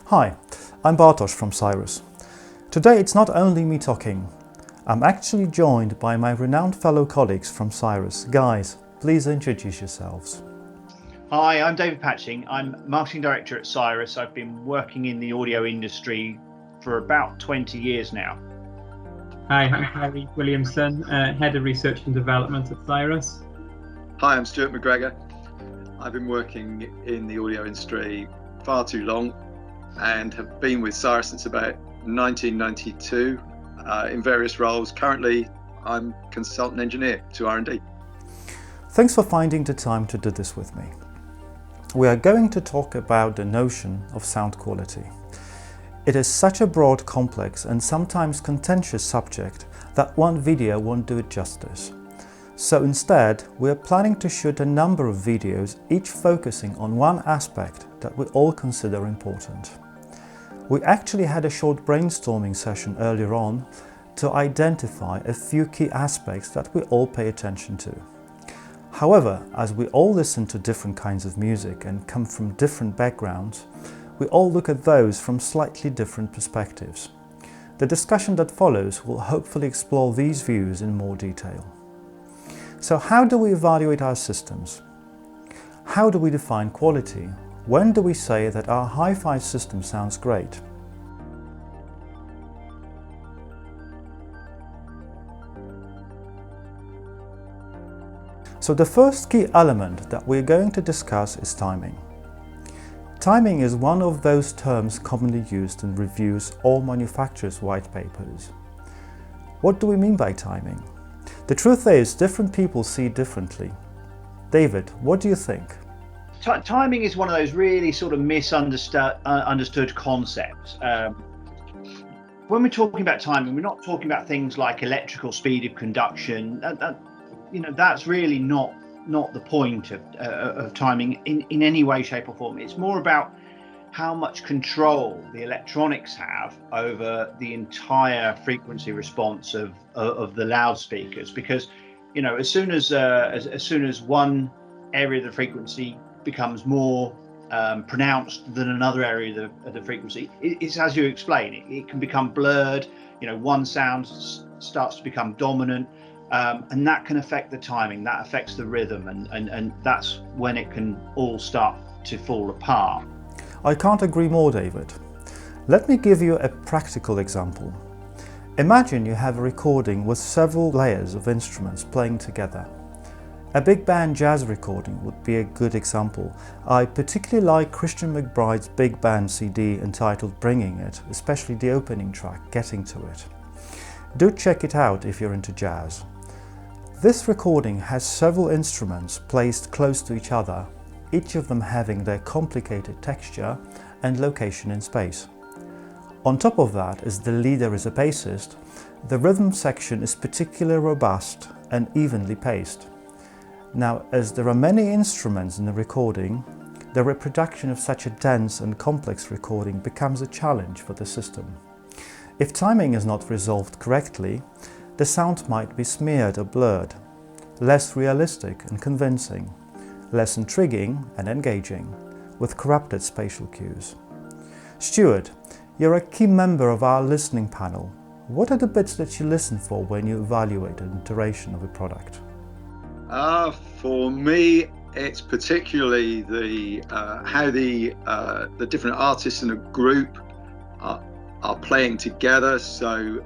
Hi, I'm Bartosz from Cyrus. Today it's not only me talking. I'm actually joined by my renowned fellow colleagues from Cyrus. Guys, please introduce yourselves. Hi, I'm David Patching. I'm Marketing Director at Cyrus. I've been working in the audio industry for about 20 years now. Hi, I'm Harry Williamson, Head of Research and Development at Cyrus. Hi, I'm Stuart McGregor. I've been working in the audio industry far too long and have been with Cyrus since about 1992 in various roles. Currently, I'm consultant engineer to R&D. Thanks for finding the time to do this with me. We are going to talk about the notion of sound quality. It is such a broad, complex and sometimes contentious subject that one video won't do it justice. So instead, we are planning to shoot a number of videos, each focusing on one aspect that we all consider important. We actually had a short brainstorming session earlier on to identify a few key aspects that we all pay attention to. However, as we all listen to different kinds of music and come from different backgrounds, we all look at those from slightly different perspectives. The discussion that follows will hopefully explore these views in more detail. So how do we evaluate our systems? How do we define quality? When do we say that our hi-fi system sounds great? So the first key element that we're going to discuss is timing. Timing is one of those terms commonly used in reviews or manufacturers' white papers. What do we mean by timing? The truth is, different people see it differently. David, what do you think? Timing is one of those really sort of misunderstood concepts. When we're talking about timing, we're not talking about things like electrical speed of conduction. That's really not the point of timing in any way, shape or form. It's more about how much control the electronics have over the entire frequency response of the loudspeakers. Because, as soon as one area of the frequency becomes more pronounced than another area of the frequency, it's as you explain, it can become blurred. One sound starts to become dominant. And that can affect the timing, that affects the rhythm, and that's when it can all start to fall apart. I can't agree more, David. Let me give you a practical example. Imagine you have a recording with several layers of instruments playing together. A big band jazz recording would be a good example. I particularly like Christian McBride's big band CD entitled Bringing It, especially the opening track, Getting to It. Do check it out if you're into jazz. This recording has several instruments placed close to each other, each of them having their complicated texture and location in space. On top of that, as the leader is a bassist, the rhythm section is particularly robust and evenly paced. Now, as there are many instruments in the recording, the reproduction of such a dense and complex recording becomes a challenge for the system. If timing is not resolved correctly, the sound might be smeared or blurred, less realistic and convincing, less intriguing and engaging, with corrupted spatial cues. Stuart, you're a key member of our listening panel. What are the bits that you listen for when you evaluate the duration of a product? For me, it's particularly how the different artists in a group are playing together. So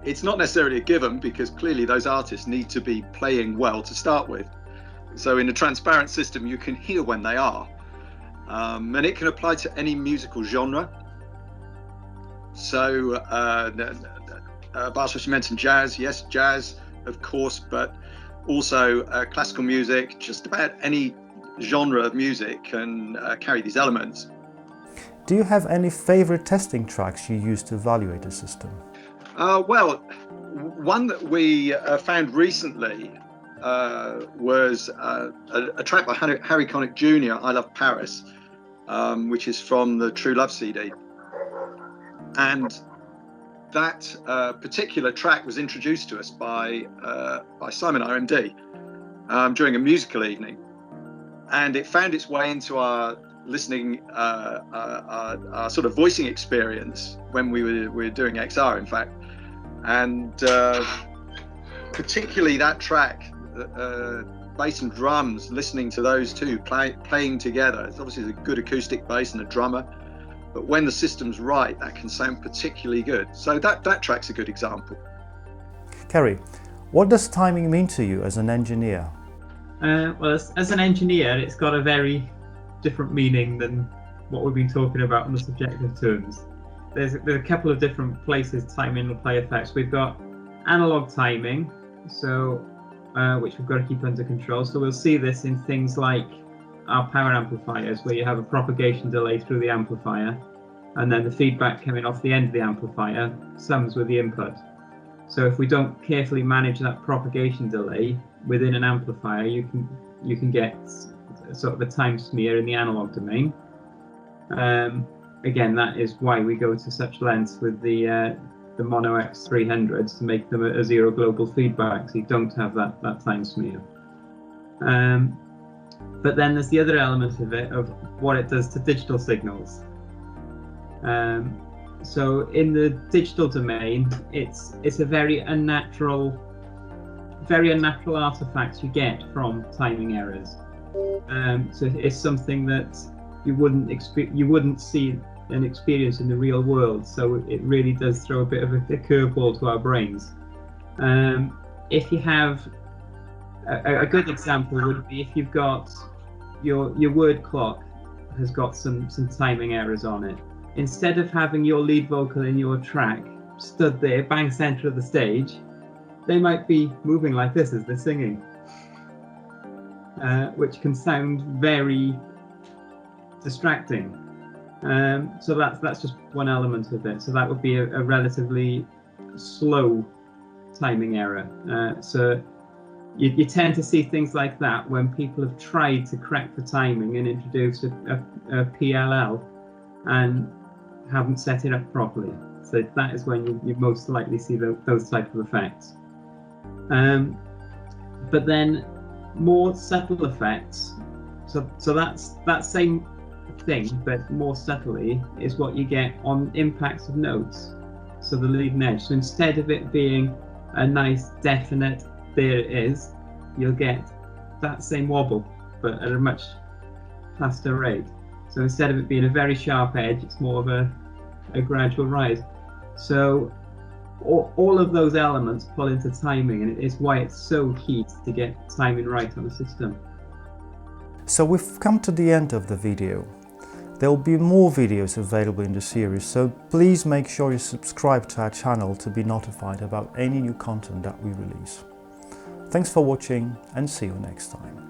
it's not necessarily a given, because clearly those artists need to be playing well to start with. So in a transparent system, you can hear when they are. And it can apply to any musical genre. So Bartosz, you mentioned jazz. Yes, jazz, of course, but also classical music. Just about any genre of music can carry these elements. Do you have any favorite testing tracks you use to evaluate a system? Well, one that we found recently was a track by Harry Connick Jr., I Love Paris, which is from the True Love CD. And that particular track was introduced to us by Simon RMD during a musical evening. And it found its way into our listening, our sort of voicing experience when we were doing XR, in fact, and particularly that track, bass and drums, listening to those two playing together. It's obviously a good acoustic bass and a drummer, but when the system's right, that can sound particularly good. So that track's a good example. Kerry, what does timing mean to you as an engineer? Well, as an engineer, it's got a very different meaning than what we've been talking about in the subjective terms. There's a couple of different places timing will play effects. We've got analog timing, so which we've got to keep under control. So we'll see this in things like our power amplifiers, where you have a propagation delay through the amplifier, and then the feedback coming off the end of the amplifier sums with the input. So if we don't carefully manage that propagation delay within an amplifier, you can get sort of a time smear in the analog domain. Again, that is why we go to such lengths with the Mono X300s to make them a zero global feedback, so you don't have that time smear. But then there's the other element of it, of what it does to digital signals. So in the digital domain, it's a very unnatural artifacts you get from timing errors. So it's something that you wouldn't see and experience in the real world. So it really does throw a bit of a curveball to our brains. If you have a good example would be if you've got your word clock has got some timing errors on it. Instead of having your lead vocal in your track stood there bang center of the stage, they might be moving like this as they're singing, which can sound very distracting. So that's just one element of it. So that would be a relatively slow timing error. So you tend to see things like that when people have tried to crack the timing and introduce a PLL and haven't set it up properly. So that is when you most likely see those type of effects. But then more subtle effects. So that's that same thing, but more subtly, is what you get on impacts of notes. So the leading edge. So instead of it being a nice definite, there it is, you'll get that same wobble, but at a much faster rate. So instead of it being a very sharp edge, it's more of a gradual rise. So all of those elements pull into timing, and it's why it's so key to get timing right on a system. So we've come to the end of the video. There will be more videos available in the series, so please make sure you subscribe to our channel to be notified about any new content that we release. Thanks for watching, and see you next time.